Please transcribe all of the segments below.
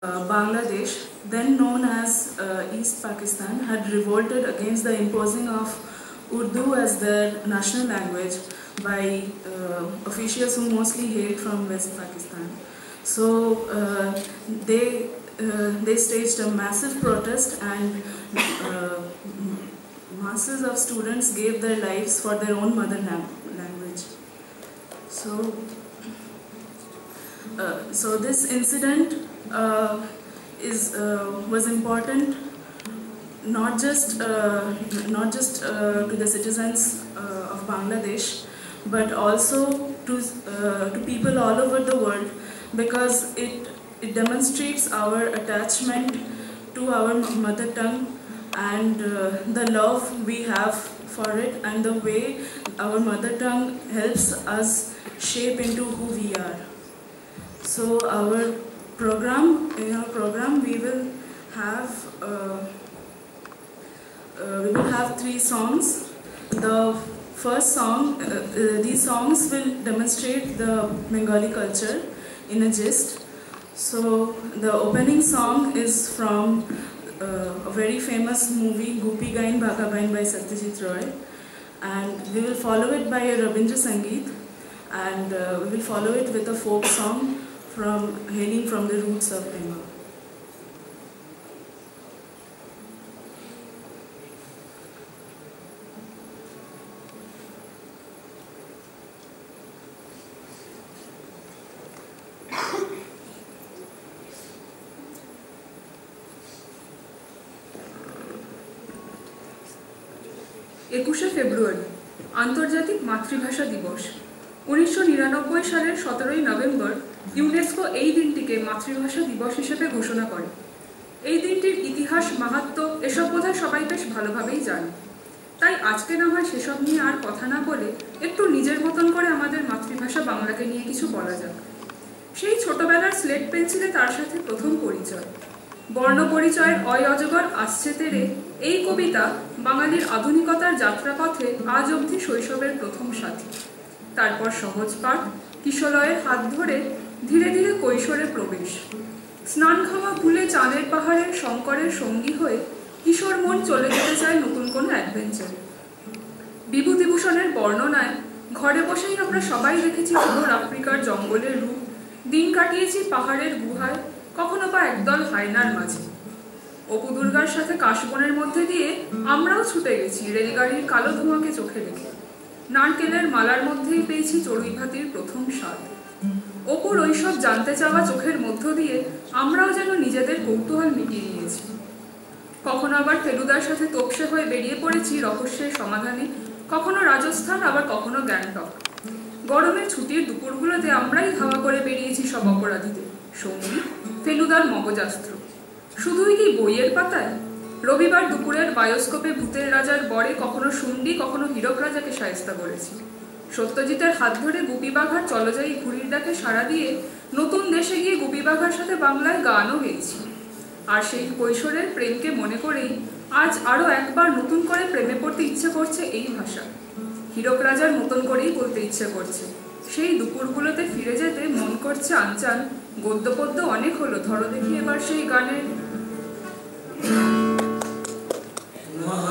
Bangladesh, then known as East Pakistan, had revolted against the imposing of Urdu as their national language by officials who mostly hailed from West Pakistan. So they staged a massive protest, and masses of students gave their lives for their own mother language. So this incident was important not just to the citizens of Bangladesh, but also to people all over the world, because it demonstrates our attachment to our mother tongue and the love we have for it, and the way our mother tongue helps us shape into who we are. So in our program we will have 3 songs. The first song, these songs will demonstrate the Bengali culture in a gist. So the opening song is from a very famous movie, Gopi Gain Bhaka Bain by Satyajit Roy, and we will follow it by a Rabindra Sangeet, and we will follow it with a folk song hailing from the roots of Bengal. 21শে ফেব্রুয়ারি আন্তর্জাতিক মাতৃভাষা দিবস। 1999 সালের 17ই November UNESCO এই দিনটিকে মাতৃভাষা দিবস হিসেবে ঘোষণা করে। এই দিনটির ইতিহাস, মাহাত্ম্য এসব বোধহয় সবাই বেশ ভালোভাবেই জানে। তাই আজকে না হয় সেসব নিয়ে আর কথা না বলে একটু নিজের মতন করে আমাদের মাতৃভাষা বাংলাকে নিয়ে কিছু বলা যাক। সেই ছোটবেলার স্লেট পেন্সিলে তার সাথে প্রথম পরিচয়, বর্ণ পরিচয়ের অজগর আসছে তেরে, এই কবিতা বাঙালির আধুনিকতার যাত্রাপথে আজ অবধি শৈশবের প্রথম সাথী। তারপর সহজ পাঠ, কিশলয়ের হাত ধরে ধীরে ধীরে কৈশোরে প্রবেশ। স্নান খাওয়া ভুলে চাঁদের পাহাড়ের শঙ্করের সঙ্গী হয়ে কিশোর মন চলে যেতে চায় নতুন কোনো অ্যাডভেঞ্চারে। বিভূতিভূষণের বর্ণনায় ঘরে বসেই আমরা সবাই দেখেছি উত্তর আফ্রিকার জঙ্গলের রূপ, দিন কাটিয়েছি পাহাড়ের গুহায়, কখনো বা একদল হায়নার মাঝে। অপু দুর্গার সাথে কাশবনের মধ্যে দিয়ে আমরাও ছুটে গেছি রেলগাড়ির কালো ধোঁয়াকে চোখে রেখে। নারকেলের মালার মধ্যেই পেয়েছি চড়ুই ভাতির প্রথম স্বাদ। অপুর ওইসব জানতে চাওয়া চোখের মধ্য দিয়ে আমরাও যেন নিজেদের কৌতূহল মিটিয়ে নিয়েছি। কখনো আবার ফেলুদার সাথে তোপসে হয়ে বেরিয়ে পড়েছি রহস্যের সমাধানে, কখনো রাজস্থান, আবার কখনো গ্যাংটক। গরমের ছুটির দুপুরগুলোতে আমরাই ধাওয়া করে বেরিয়েছি সব অপরাধীদের, সঙ্গী ফেলুদার মগজাস্ত্র। শুধুই কি বইয়ের পাতায়? রবিবার দুপুরের বায়োস্কোপে ভূতের রাজার বরে কখনো শুন্ডি, কখনো হীরক রাজাকে শায়েস্তা করেছি। সত্যজিতের হাত ধরে গুপি বাঘার চলজাই ঘুড়ির ডাকে সাড়া দিয়ে নতুন দেশে গিয়ে গুপি বাঘার সাথে বাংলায় গানও গেয়েছি। আর সেই কৈশোরের প্রেমকে মনে করেই আজ আরও একবার নতুন করে প্রেমে পড়তে ইচ্ছে করছে এই ভাষা। হীরক রাজার মতন করেই বলতে ইচ্ছে করছে। সেই দুপুরগুলোতে ফিরে যেতে মন করছে আনচান। গদ্যপদ্য অনেক হলো, ধরো দেখি এবার সেই গানের Mura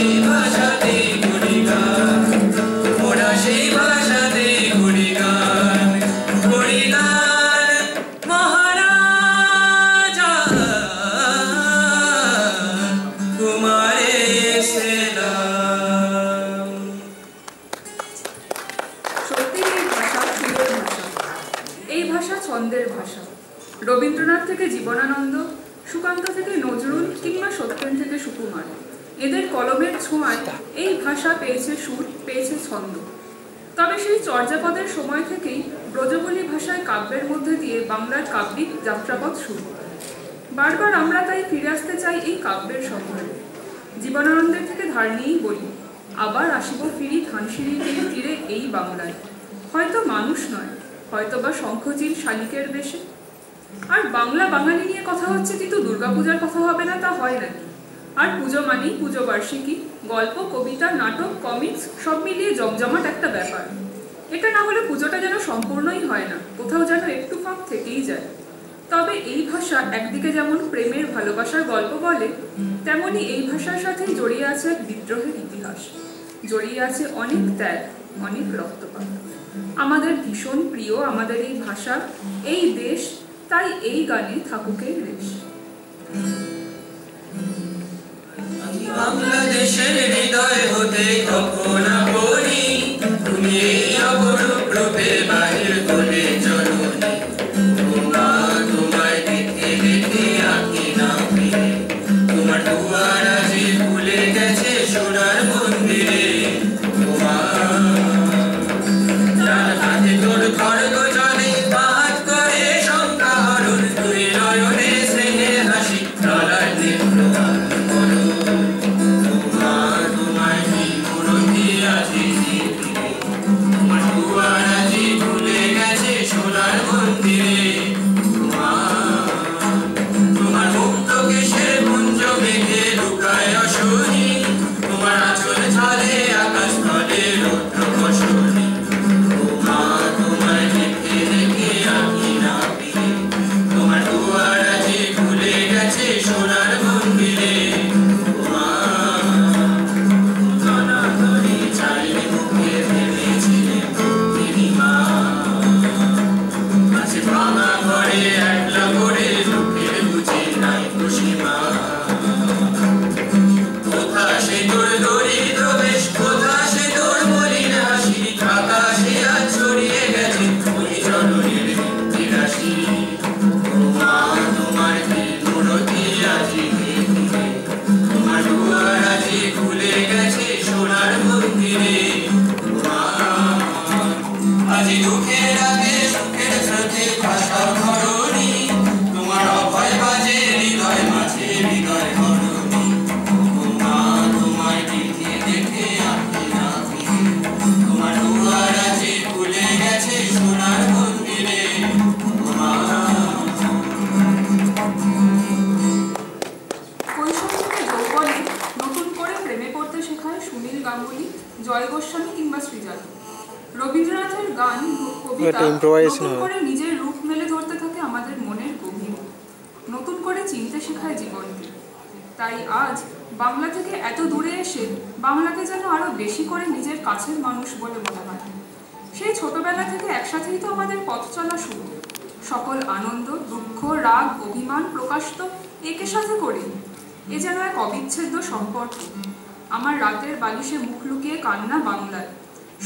সেই ভাষাতে করি গান, মোরা সেই ভাষাতে করি গান, করি গান মহারাজা তোমারে সেলাম। সত্যি এই ভাষা সুরের ভাষা, এই ভাষা ছন্দের ভাষা। রবীন্দ্রনাথ থেকে জীবনানন্দ, সুকান্ত থেকে নজরুল কিংবা সত্যেন থেকে সুকুমার, এদের কলমের ছোঁয়ায় এই ভাষা পেয়েছে সুর, পেয়েছে ছন্দ। তবে সেই চর্যাপদের সময় থেকেই ব্রজবুলি ভাষায় কাব্যের মধ্যে দিয়ে বাংলার কাব্যিক যাত্রাপথ শুরু। বারবার আমরা তাই ফিরে আসতে চাই এই কাব্যের সফরে। জীবনানন্দের থেকে ধার নিয়েই বলি, আবার আসিব ফিরি ধানসিঁড়ির তীরে এই বাংলায়, হয়তো মানুষ নয়, হয়তো বা শঙ্খচিল শালিকের বেশে। আর বাংলা বাঙালি নিয়ে কথা হচ্ছে, কিন্তু দুর্গাপূজার কথা হবে না তা হয় নাকি? আর পুজো মানেই পুজো বার্ষিকী, গল্প, কবিতা, নাটক, কমিক্স সব মিলিয়ে জমজমাট একটা ব্যাপার। এটা না হলে পুজোটা যেন সম্পূর্ণই হয় না, কোথাও যেন একটু ফাঁক থেকেই যায়। তবে এই ভাষা একদিকে যেমন প্রেমের ভালোবাসার গল্প বলে, তেমনি এই ভাষার সাথেই জড়িয়ে আছে এক বিদ্রোহের ইতিহাস, জড়িয়ে আছে অনেক ত্যাগ, অনেক রক্তপাত। আমাদের ভীষণ প্রিয় আমাদের এই ভাষা, এই দেশ, তাই এই গানে থাকুকের রেশ। বাংলাদেশের হৃদয় হতে কখনো বলি, তুমি এই অপরূপ রূপে বাহির করে জননী। তোমায় দেখে দেখে আঁকি না ফিরে, তোমার দুয়ার আজি ভুলে গেছে সোনার মন্দিরে। তোমার হাতে তোর খড়গ জলে বাহাত করে শঙ্কা হরণ, তুই নয়নে স্নেহে হাসি তলার নেত্র রবীন্দ্রনাথের গান, কবিতা নতুন করে নিজের রূপ মেলে ধরতে থাকে আমাদের মনের গভীরে, নতুন করে চিনতে শেখায় জীবনকে। তাই আজ বাংলা থেকে এত দূরে এসে বাংলাকে যেন আরো বেশি করে নিজের কাছের মানুষ বলে মনে হয়। সেই ছোটবেলা থেকে একসাথেই তো আমাদের পথ চলা শুরু, সকল আনন্দ, দুঃখ, রাগ, অভিমান প্রকাশ তো একে সাথে করি। এ যেন এক অবিচ্ছেদ্য সম্পর্ক। আমার রাতের বালিশে মুখ লুকিয়ে কান্না বাংলায়,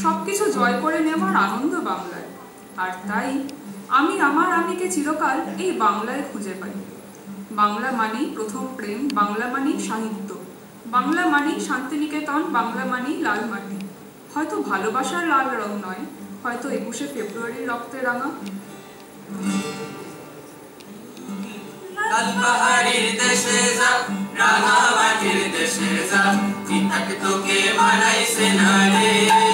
সবকিছু জয় করে নেওয়ার আনন্দ বাংলায়। আর তাই আমি আমার আমিকে চিরকাল এই বাংলায় খুঁজে পাই। বাংলা মানেই প্রথম প্রেম, বাংলা মানেই সাহিত্য, বাংলা মানেই শান্তিনিকেতন, বাংলা মানেই লাল মাটি। হয়তো ভালোবাসার লাল রং নয়, হয়তো 21শে ফেব্রুয়ারির রক্তে রাঙা। লাল পাহাড়ির দেশে যা, রাঙা মাটির দেশে যা, তোকে মানাইছে না রে।